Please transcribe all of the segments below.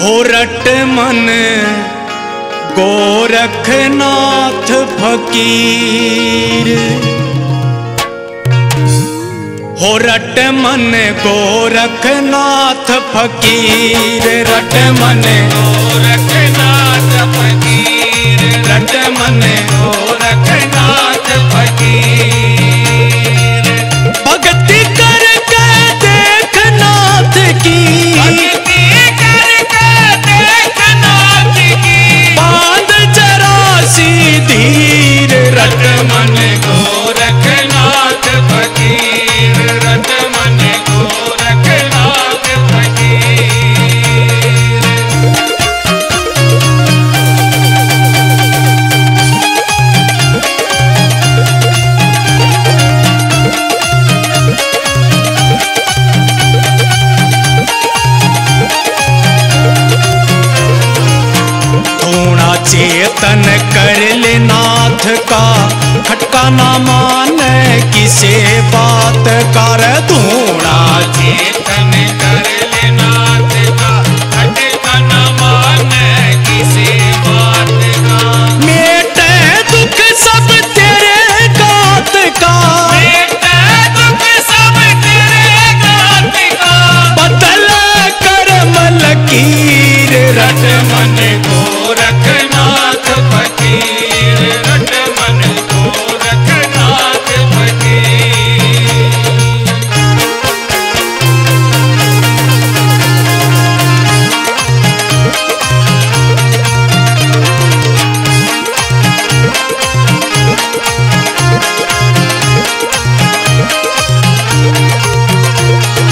हो रट मन गोरखनाथ फकीर, हो रट मन गोरखनाथ फकीर, रट मन गोरखनाथ फकीर, रट मन गोरखनाथ फकीर। भक्ति करके देख नाथ की, भक्ति करके देख नाथ की, बांध जरा सी धीर, रट मन गोरखनाथ फकीर, रट मन गोरखनाथ फकीर। थोड़ा चेतन कर ले नाथ का, खटका ना माने किसे बात कर। थोड़ा चेतन कर ले नाथ का, खटका ना माने किसे बात का। मेटे दुख सब तेरे गात का, मेटे दुख सब तेरे गात का। बदल कर्म लकीर, रट मन गोरखनाथ फकीर, रट मन गोरखनाथ फकीर।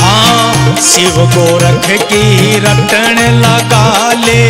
हाँ शिव गोरख की रटन लगा ले,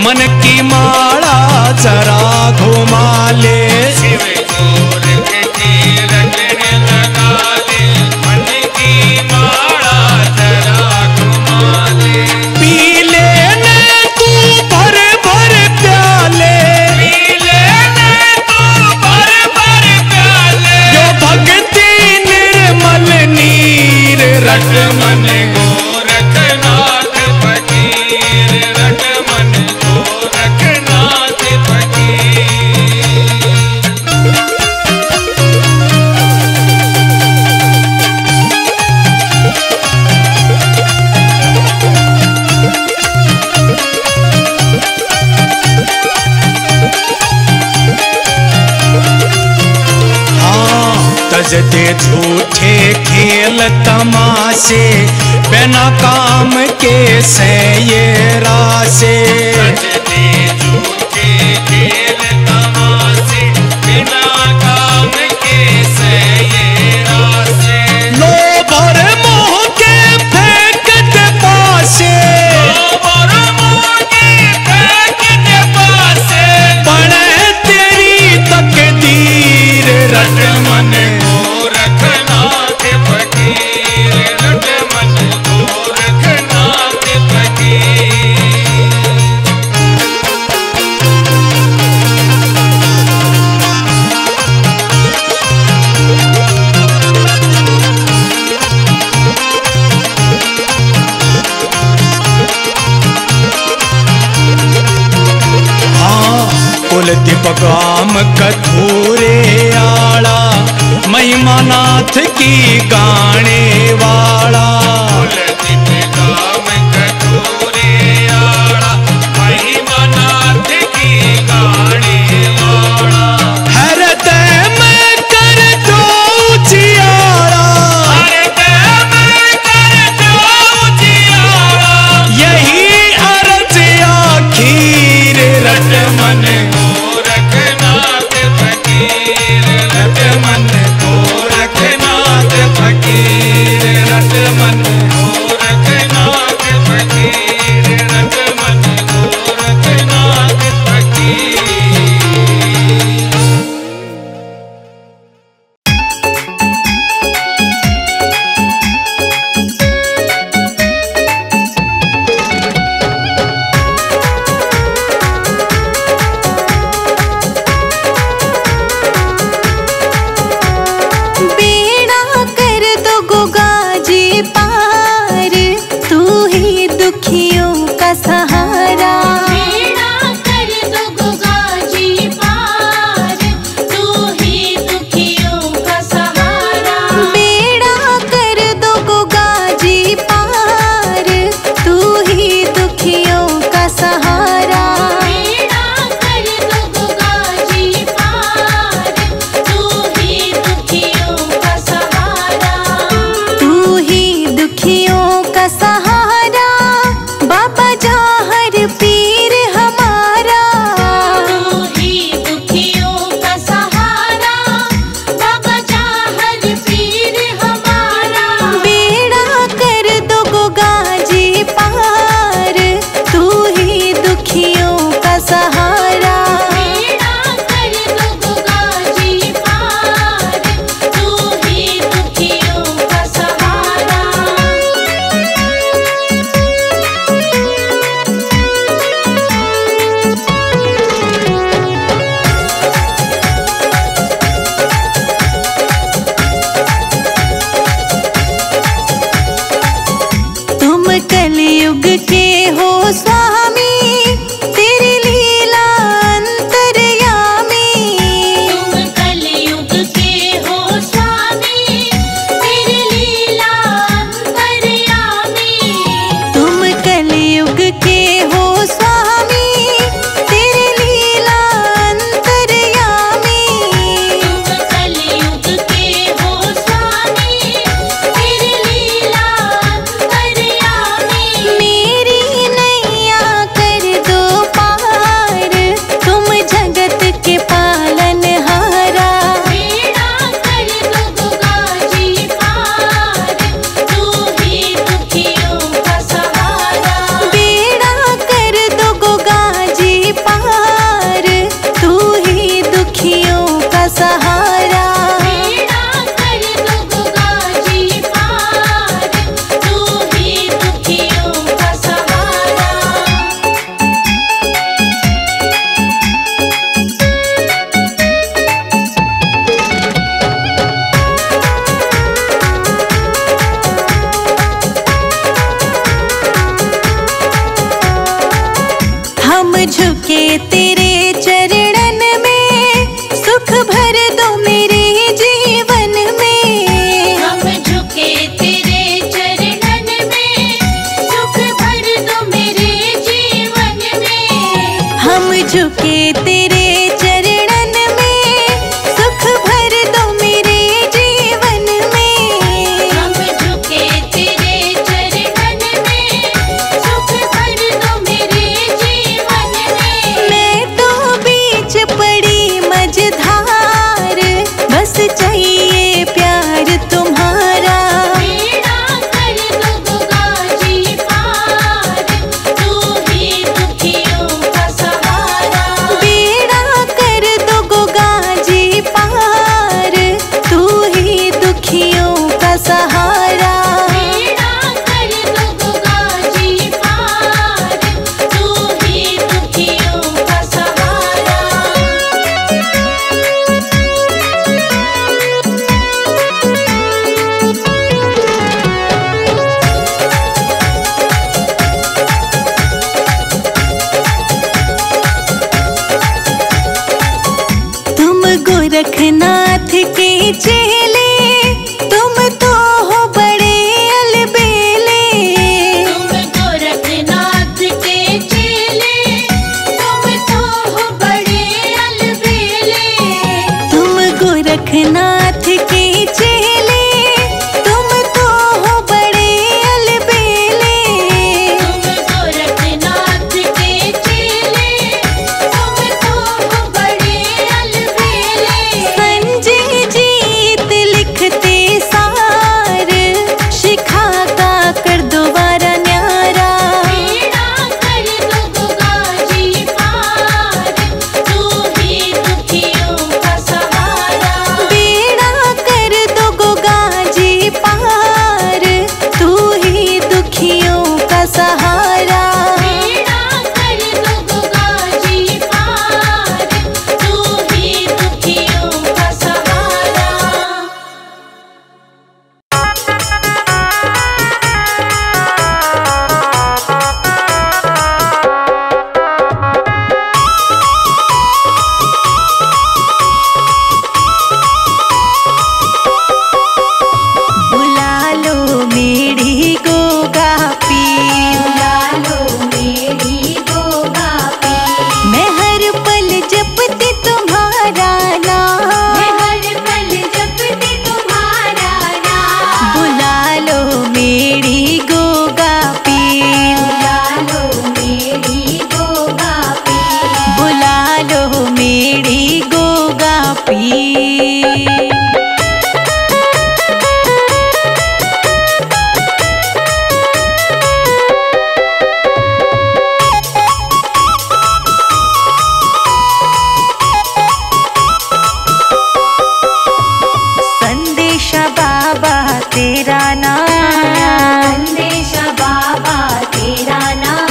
मन की माला जरा घुमा ले। शिव गोरख की रटन लगा ले, मन की माला जरा घुमा ले। पी लेने तू भर भर प्याले, पी लेने तू भर भर प्याले। जो भक्ति निर्मल नीर, रट मन गोरखनाथ फकीर, रट मन गोरखनाथ फकीर। हाँ तज दे झूठे खेल तमाशे, बिना काम के से ये राशे। तज दे झूठे खेल तमाशे, बिना काम के से ये राशे। लोभ और मोह के फेंक दे पासे, लोभ और मोह के फेंक दे पासे। बने तेरी तकदीर, रट मन गोरखनाथ फकीर, रट मन गोरखनाथ फकीर। हाँ कुलदीप गाम कथूरे आला, महिमा नाथ की गाने वाला। कुलदीप गाम कथूरे आला, महिमा नाथ की गाने वाला। हृदय में कर दो उजियारा, हृदय में कर दो उजियारा। यही अर्ज आखिर, रट मन गोरखनाथ फकीर, रट मन गोरखनाथ फकीर, रट मन कलयुग के हो स्वामी, तेरी लीला अंतर्यामी। तुम कलयुग के हो स्वामी, तेरी लीला अंतर्यामी। तुम कलयुग के हो स्वामी, तेरी लीला अंतर्यामी। तुम कलयुग के हो स्वामी, तेरी लीला अंतर्यामी। मेरी नैया कर दो पार, तुम जगत के पालनहारा। बेड़ा कर दो गुगाजी पार, तू ही दुखियों का सहारा। बेड़ा कर दो गोगाजी पार, तू ही दुखियों का सहारा। बेड़ा कर दो गुगाजी पार, तू ही दुखियों का सहारा। हम झुके तेरे चरणन में, सुख भर दो मेरे जीवन में। हम झुके तेरे चरणन में, सुख भर दो मेरे जीवन में। हम झुके तेरे चरणन में, सुख भर दो मेरे जीवन में। हम झुके तेरे चरणन में, सुख भर दो मेरे जीवन में। मैं तो बीच पड़ी मझधार, बस चाहिए प्यार तुम्हारा। बेड़ा कर दो गुगाजी पार, तू ही दुखियों का सहारा। बेड़ा कर दो गोगाजी पार, तू ही दुखियों का सहारा। बेड़ा कर दो गुगाजी पार, तू ही दुखियों का सहारा। तुम गोरखनाथ के चेले, तुम तो हो बड़े अलबेले। तुम गोरखनाथ के चेले, तुम तो हो बड़े अलबेले। तुम गोरखनाथ के चेले, तुम तो हो बड़े अलबेले। तुम गोरखनाथ के चेले, तुम तो हो बड़े अलबेले। संजय जीत लिखते सार, शिखा का कर दो वारा न्यारा। बेड़ा कर दो गुगाजी पार, तू ही दुखियों का सहारा। बेड़ा कर दो गोगाजी पार, तू ही दुखियों का सहारा। बेड़ा कर दो गुगाजी पार, तू ही दुखियों का सहारा। बुला लो मेरी गोगा पीर, बुला लो मेरी गोगा पीर। मैं हर पल जपती तुम्हारा नाम। मैं हर पल जपती तुम्हारा नाम। बुला लो मेरी गोगा पीर, बुला लो मेरी गोगा पीर। बुला लो मेरी गोगा पीर। संदेशा बाबा तेरा नाम, संदेशा बाबा तेरा नाम।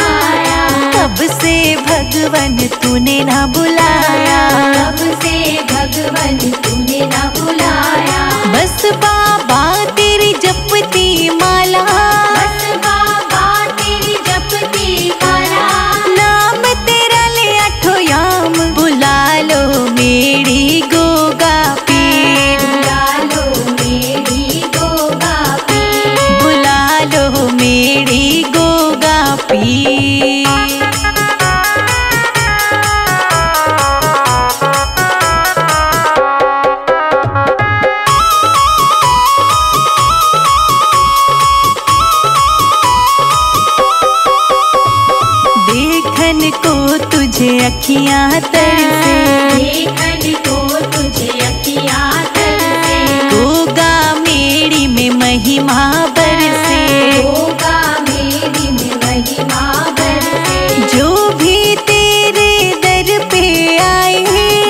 कब से भगवन तूने ना बुलाया। कब से भगवन तूने ना बुलाया। बस बाबा तेरी जपती माला, बस बाबा तेरी पीर। देखन को तुझे अखियाँ तरसे, देखन को तुझे अखियाँ तरसे, गोगा मेरी में महिमा बरसे, होगा मेरी में महिमा बरसे। जो भी तेरे दर पे आए,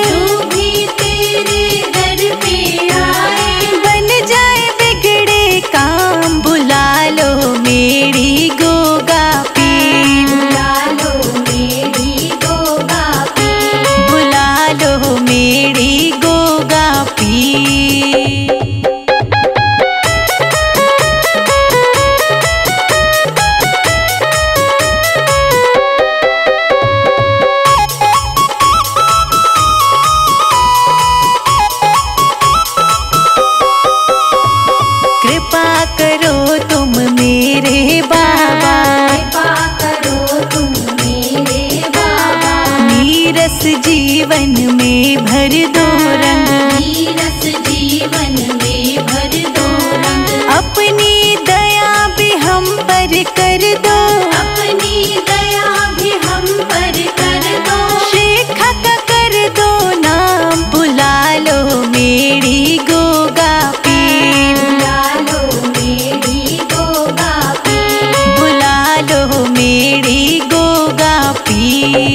जो भी तेरे दर पे आए, बन जाए बिगड़े काम, बुला लो मेरी गोगा पीर। बुला लो मेरी गोगा पीर। बुला लो मेरी गोगा पीर। कृपा करो तुम मेरे बाबा, कृपा करो तुम मेरे बाबा, नीरस जीवन में भर दो रंग, नीरस जीवन में भर दो रंग। अपनी दया भी हम पर कर दो, अपनी दया भी हम पर कर दो। शेखा का कर दो नाम, बुला लो मेरी गोगा पीर। बुला लो मेरी गोगा पीर। बुला लो मेरी गोगा पीर।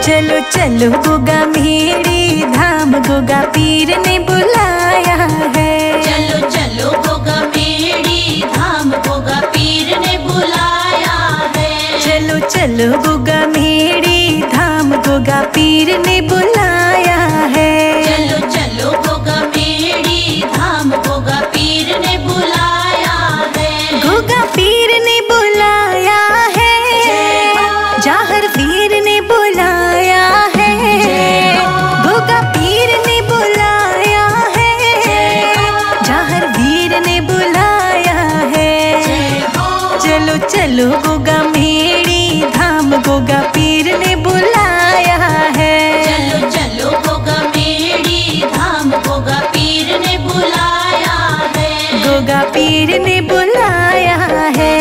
चलो चलो गोगा मेरी धाम, गोगा पीर ने बुलाया है। चलो चलो गोगा मेरी धाम, गोगा पीर ने बुलाया है। चलो चलो गोगा मेरी धाम, गोगा पीर ने बुलाया है। चलो चलो गोगा मेरी धाम, गोगा पीर ने बुलाया है। गोगा पीर ने बुलाया है, जाहर वीर ने बुलाया है। गोगा पीर ने बुलाया है, जाहर वीर ने बुलाया है। चलो चलो गोगा मेरी धाम, गोगा पीर ने बुलाया है। चलो चलो गोगा मेरी धाम, गोगा पीर ने बुलाया है। गोगा पीर ने बुलाया है।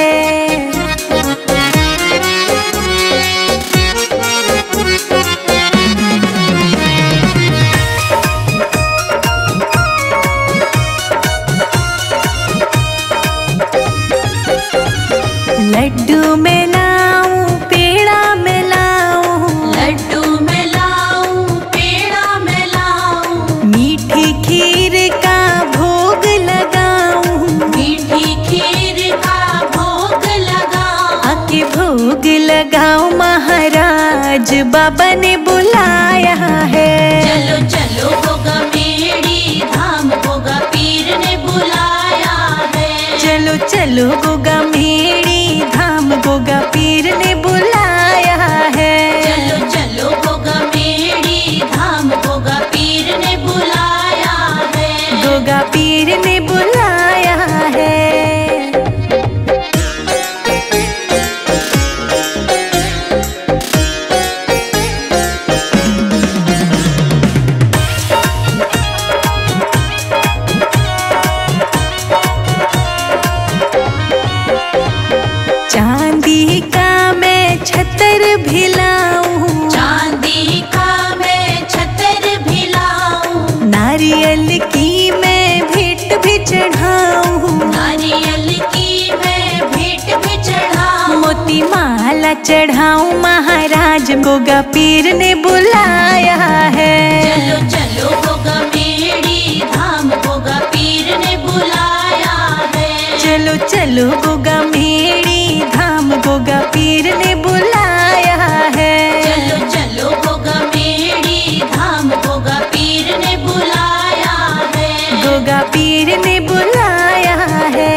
लड्डू में लाऊं, पेड़ा में लाऊं, लड्डू में लाऊं, पेड़ा में लाऊं, मीठी खीर का भोग लगाऊं, मीठी खीर का भोग लगाऊं। आके भोग लगाऊं, महाराज बाबा ने बुलाया है। चलो चलो गोगा मेरी धाम, गोगा पीर ने बुलाया है। चलो चलो गोगा मेरी धाम, गोगा पीर ने बुलाया है। चलो चलो गोगा मेरी धाम, गोगा पीर ने बुलाया है। गोगा पीर ने बुलाया है। चांदी का मैं छतर भी लाऊं, चांदी का मैं छतर भी लाऊं, नारियल की मैं भेंट भी चढ़ाऊं, नारियल की मैं भेंट भी चढ़ाऊं। मोती माला चढ़ाऊं, महाराज गोगा पीर ने बुलाया है। चलो चलो गोगा मेरी धाम, गोगा पीर ने बुलाया है। चलो चलो गोगा मेरी धाम, गोगा पीर ने बुलाया है। चलो चलो गोगा मेरी धाम, गोगा पीर ने बुलाया है। गोगा पीर ने बुलाया है।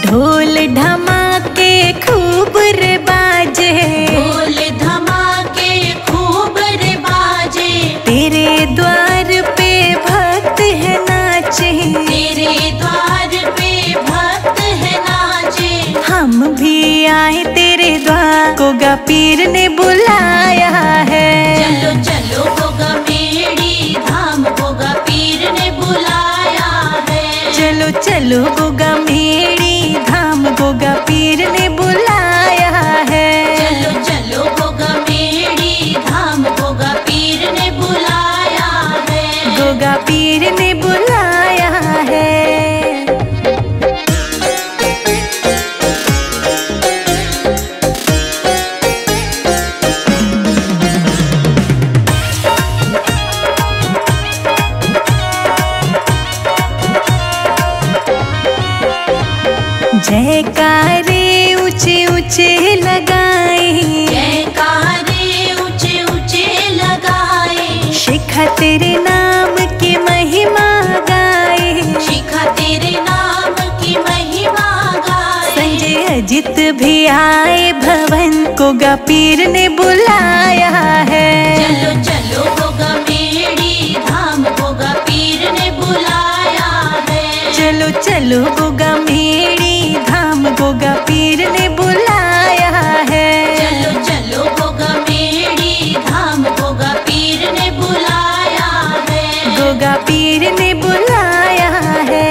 ढोल धमाके खूब रे बाजे, ढोल धमाके खूब रे बाजे, तेरे द्वार पे भक्त है नाचे, तेरे द्वार पे भक्त है नाचे। हम भी आए तेरे द्वार, गोगा पीर ने बुलाया है। चलो चलो गोगा मेड़ी धाम, गोगा पीर ने बुलाया है। चलो चलो गोगा मेड़ी धाम, गोगा पीर ने बुलाया है। चलो चलो गोगा मेड़ी धाम, गोगा पीर ने बुलाया है। गोगा पीर ने बुलाया है। जयकारे ऊंचे ऊंचे लगाए, जयकारे ऊंचे ऊंचे लगाए, शिखा तेरे नाम की महिमा गाए, शिखा तेरे नाम की महिमा गाए। संजय अजित भी आए भवन, गोगा पीर ने बुलाया है। चलो चलो गोगा मेड़ी धाम, गोगा पीर ने बुलाया है। चलो चलो गोगा मेड़ी धाम, गोगा पीर ने बुलाया है। चलो चलो गोगा मेड़ी धाम, गोगा पीर ने बुलाया है। गोगा पीर ने बुलाया है।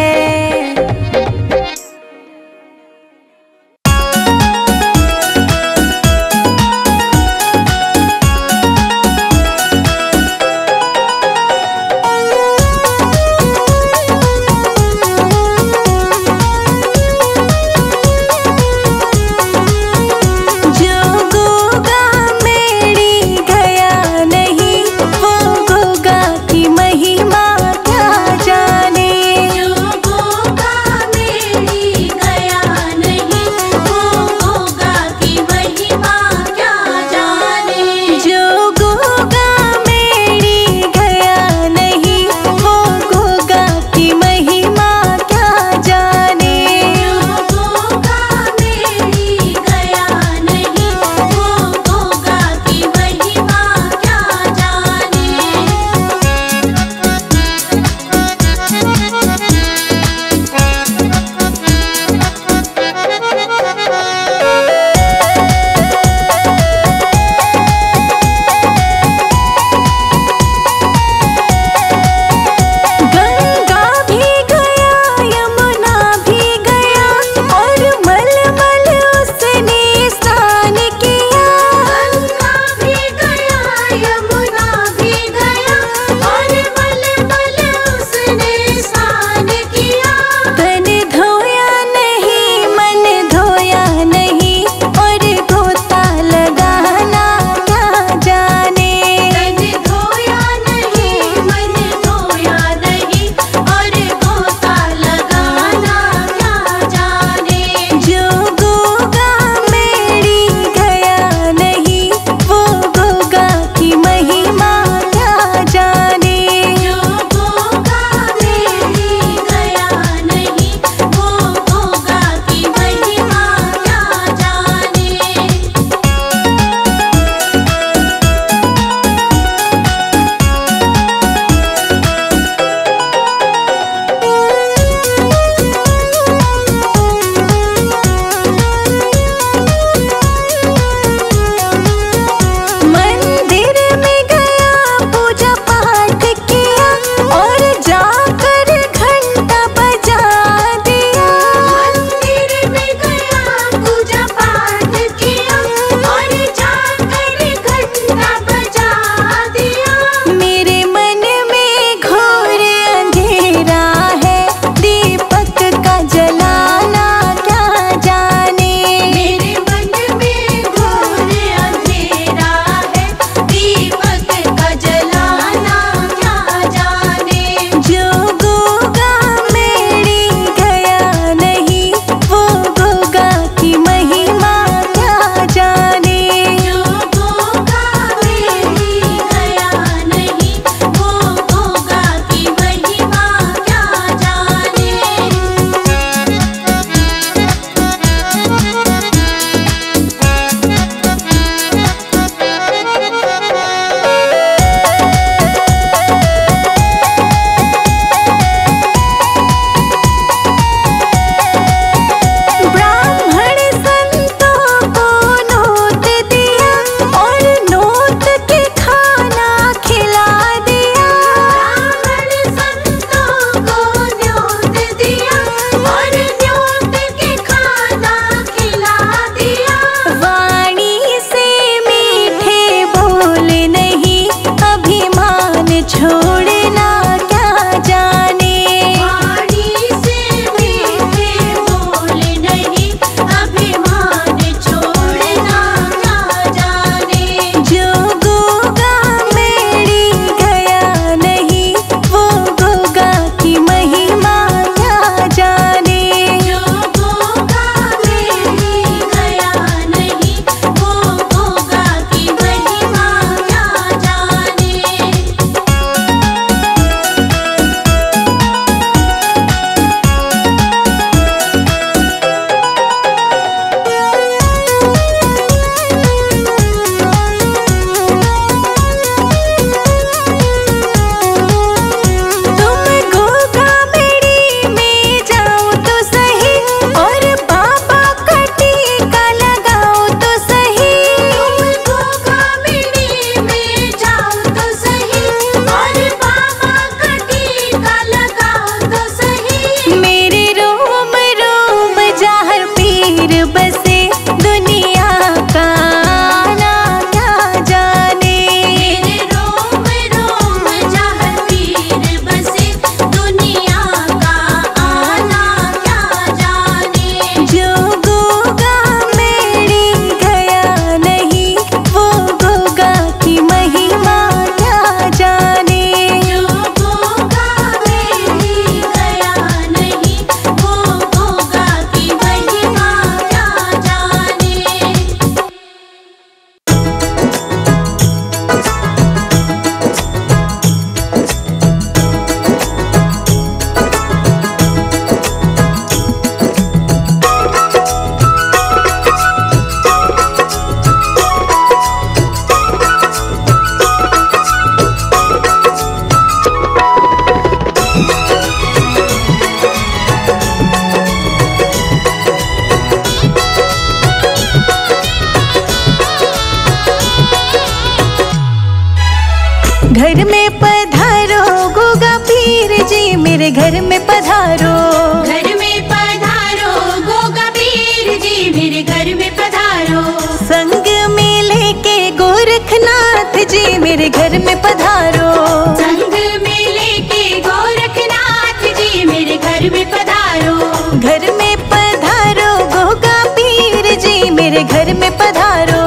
मेरे घर में पधारो। संग में लेके गोरखनाथ जी मेरे घर में पधारो। घर में पधारो गोगा पीर जी मेरे घर में पधारो।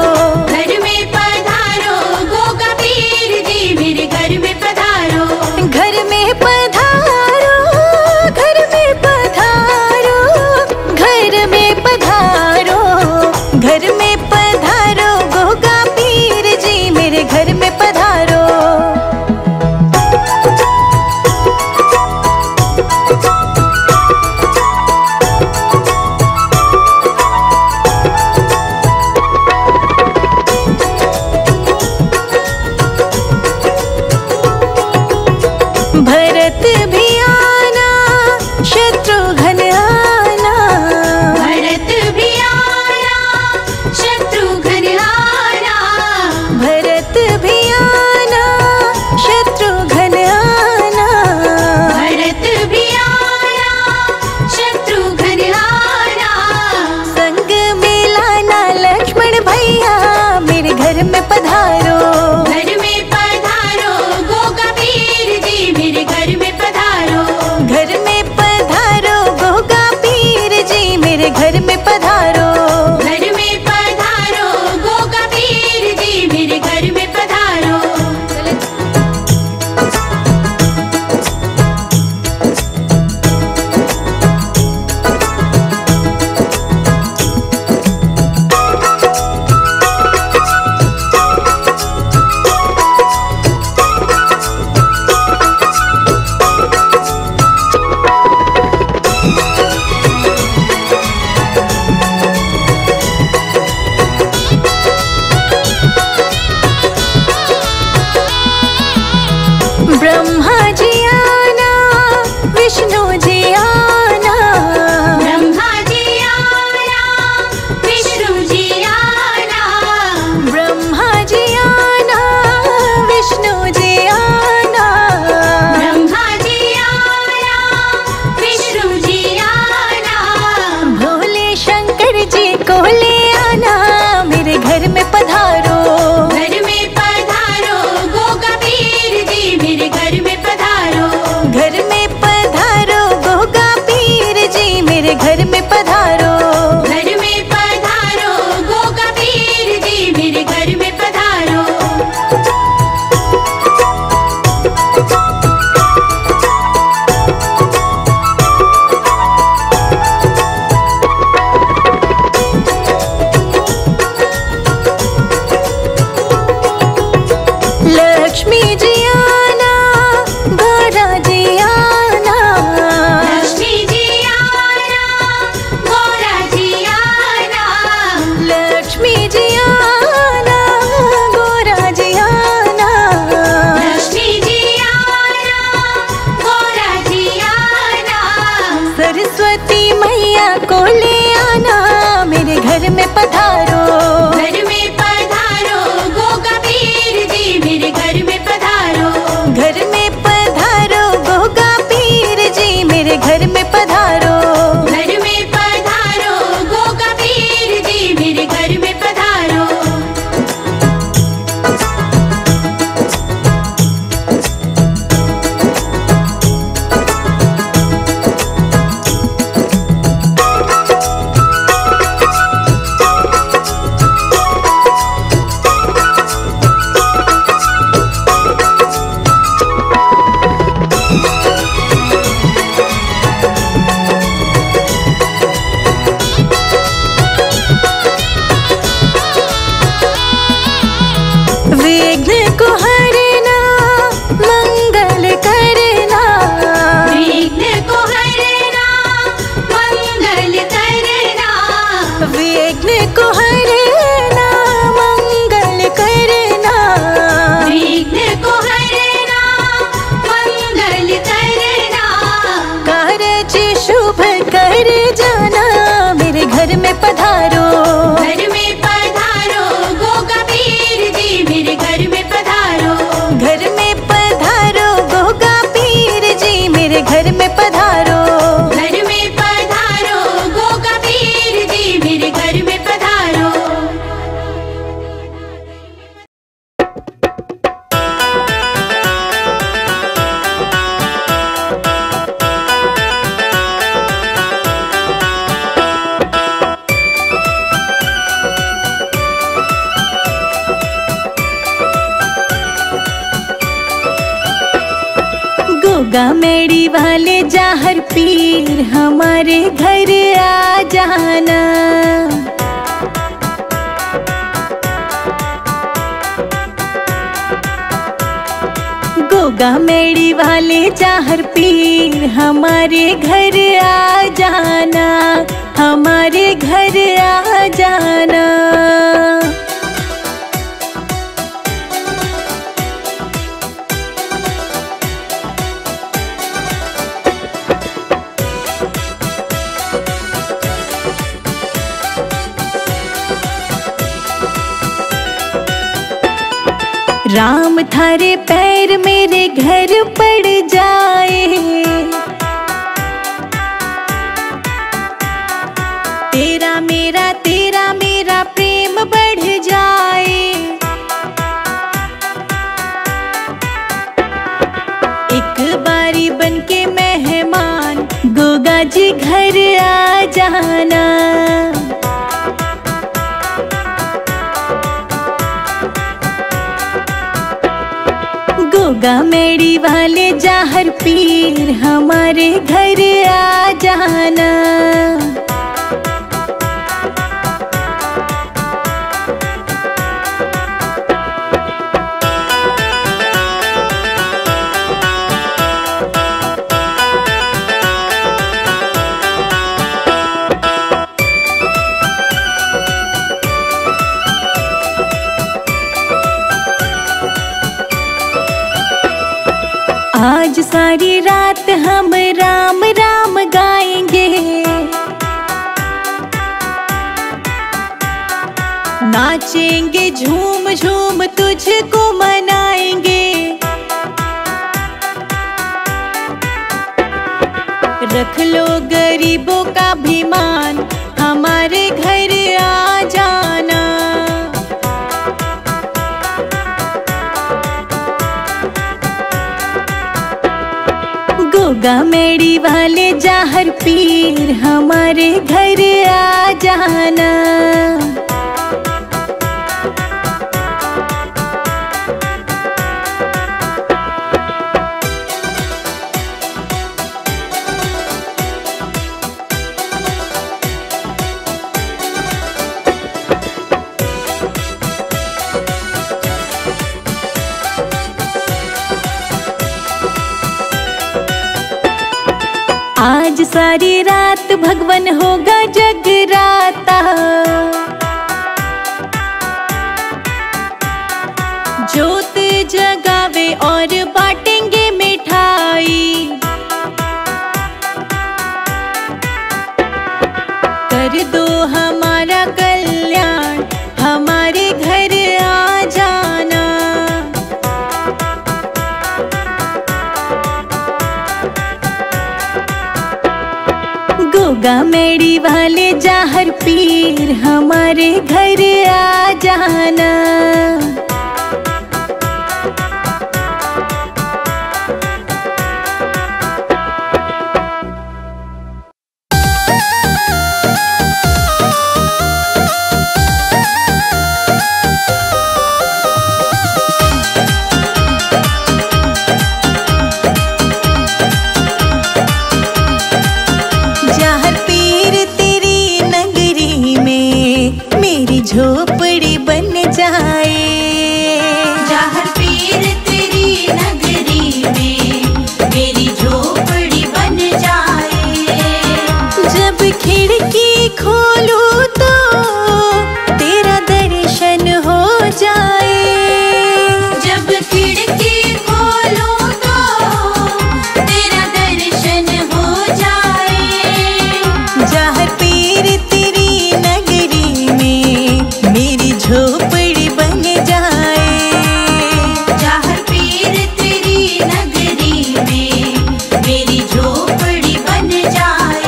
घर में पधारो गोगा पीर जी मेरे घर में पधारो। घर में पधारो, घर में पधारो, घर में पधारो, घर में पधारो गोगा पीर जी मेरे घर में पधारो। गोगा मेड़ी वाले जाहर पीर हमारे घर आ जाना। गोगा मेड़ी वाले जाहर पीर हमारे घर आ जाना, हमारे घर आ जाना। राम थारे पैर मेरे घर पड़ जाए, तेरा मेरा प्रेम बढ़ जाए। एक बारी बनके मेहमान गोगा जी घर आ जाना। गोगा मेड़ी वाले जाहर पीर हमारे घर आ जाना। आज सारी रात हम राम राम गाएंगे, नाचेंगे झूम झूम तुझको मनाएंगे। रख लो गरीबों का भी मान हमारे घर आ जाना। गोगा मेड़ी वाले जाहर पीर हमारे घर आ जाना। आज सारी रात भगवन होगा जगराता, जोत जगावे और बांटेंगे मिठाई। कर दो हमारा कल्याण हमारे घर आ जाना। गोगा मेड़ी वाले जाहर पीर हमारे घर आ जाना। झोपड़ी बन जाए, जाहर पीर तेरी नगरी में मेरी झोपड़ी बन जाए। जब खिड़की खोलूं तो तेरा दर्शन हो जाए। जब खिड़की खोलूं तो तेरा दर्शन हो जाए। जाहर पीर तेरी नगरी में मेरी झोपड़ी बन जाए। जाहर पीर तेरी नगरी में मेरी झोपड़ी बन जाए।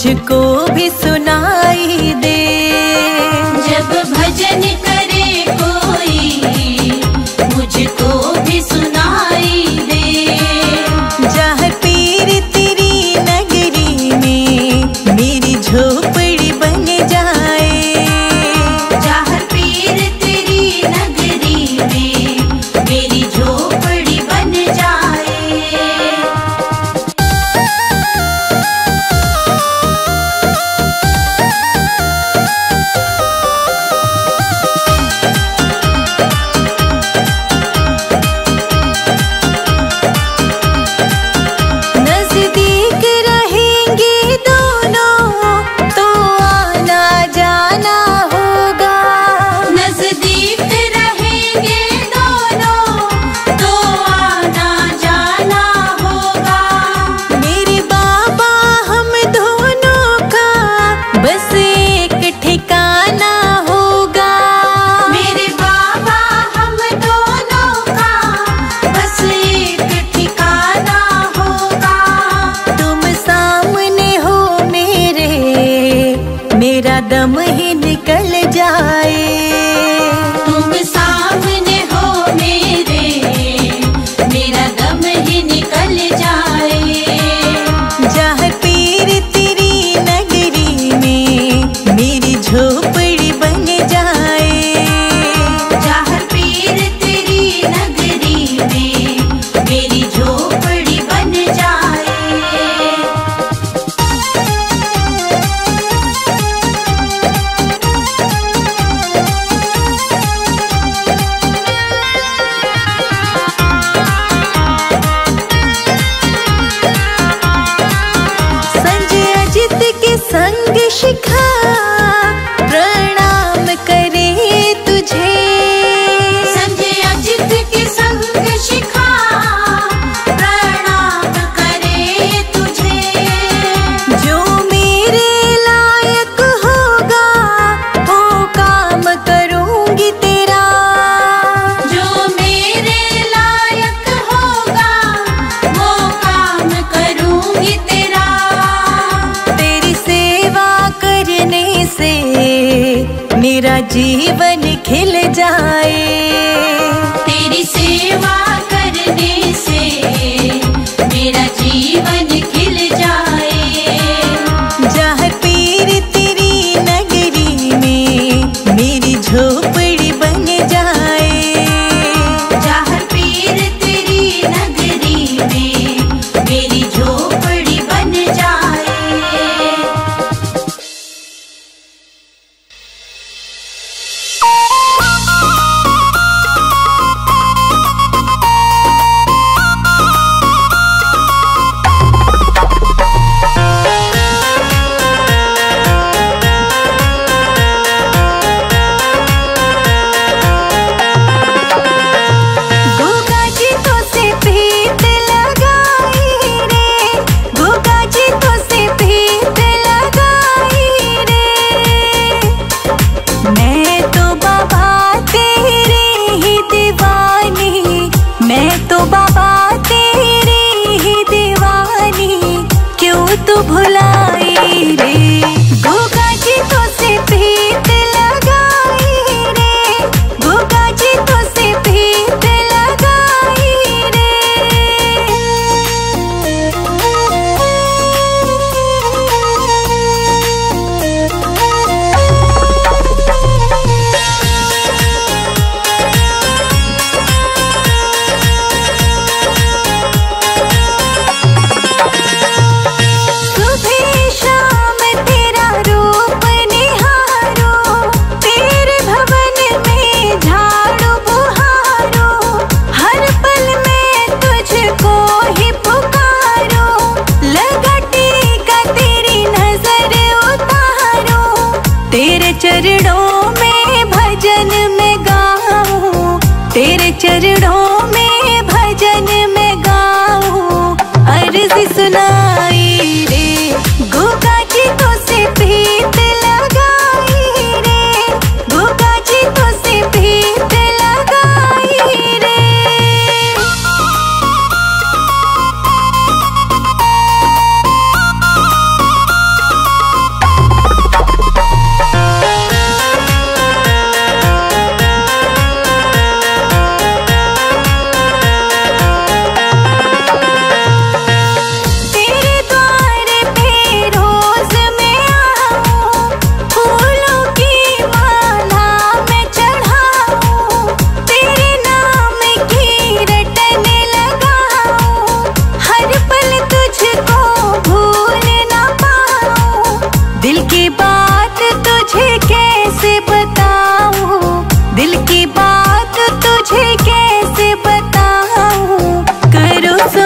मुझको भी सुनाई दे। जब भजन करे कोई मुझको भी सुनाई दे। जहाँ पीर तेरी नगरी में मेरी झोपड़ी बन जाए। जहाँ पीर तेरी नगरी में मेरी झोपड़ी बन जाए। नजदीक रहेंगे दोनों तो आना जाना होगा। नजदीक रहेंगे दोनों तो आना जाना होगा। मेरे बाबा हम दोनों का बस एक ठिकाना होगा। मेरे बाबा हम दोनों का बस एक ठिकाना होगा। तुम सामने हो मेरे, मेरा दम ही निकल जाए। तुम सामने हो मेरे, मेरा दम ही निकल जाए। जहाँ पीर तेरी नगरी में मेरी झोपड़ी बन जाए। जहाँ पीर तेरी नगरी में मेरी झोपड़ी बन जाए। संजय अजित के संग शिखा प्रणाम करे तुझे। संजय अजित के संग शिखा प्रणाम करे तुझे। जो मेरे लायक होगा वो काम करूंगी तेरा। जो मेरे लायक होगा वो काम करूंगी तेरा। तेरी सेवा करने से मेरा जीवन खिल जाए। तेरी सेवा करने से मेरा जीवन खिल जाए। जहाँ पीर तेरी नगरी में मेरी झोपड़ी बन जाए। जहाँ पीर तेरी नगरी में मेरी झोपड़ी बन जाए।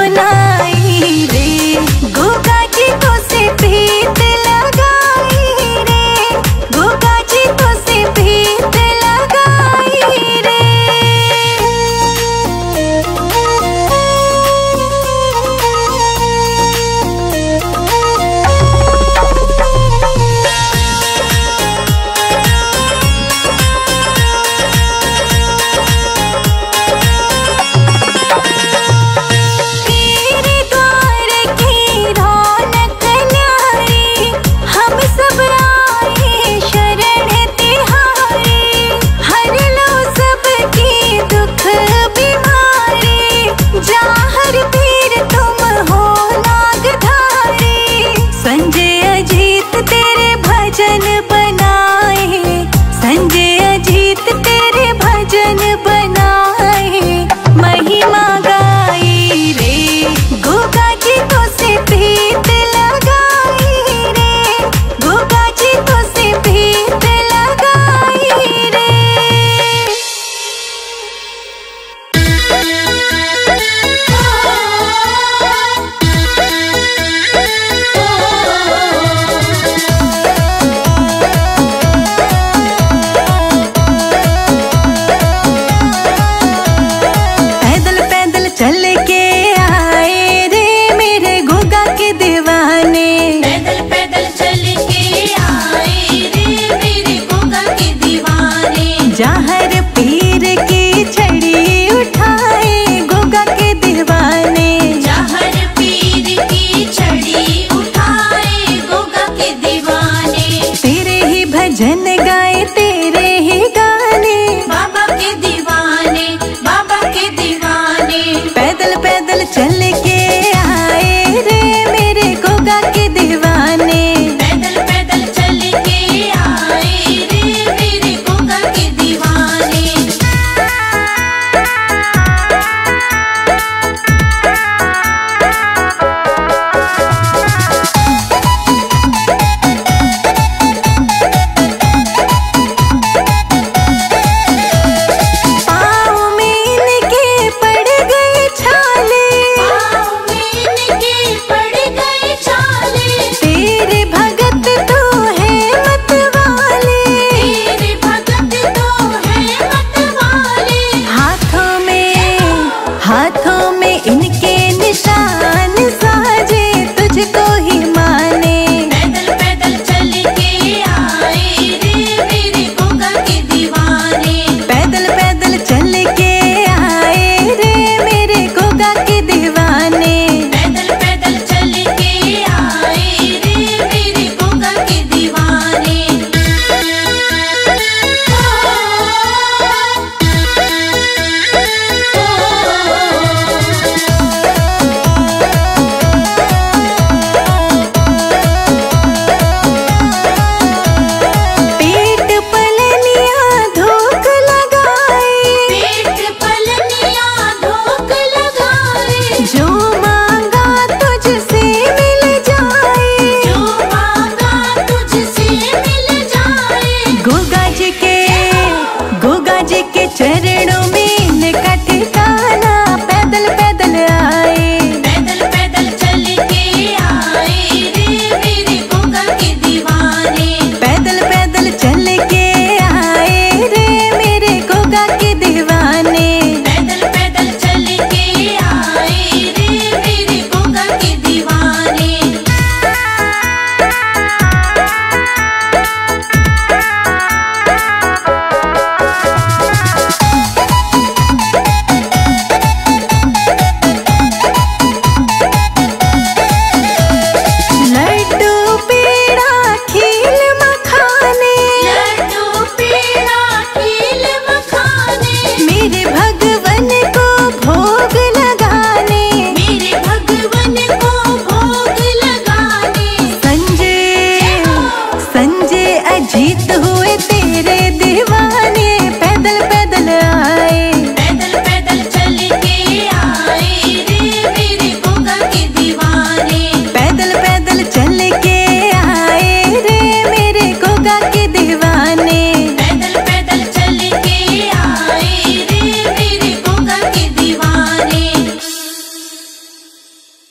ना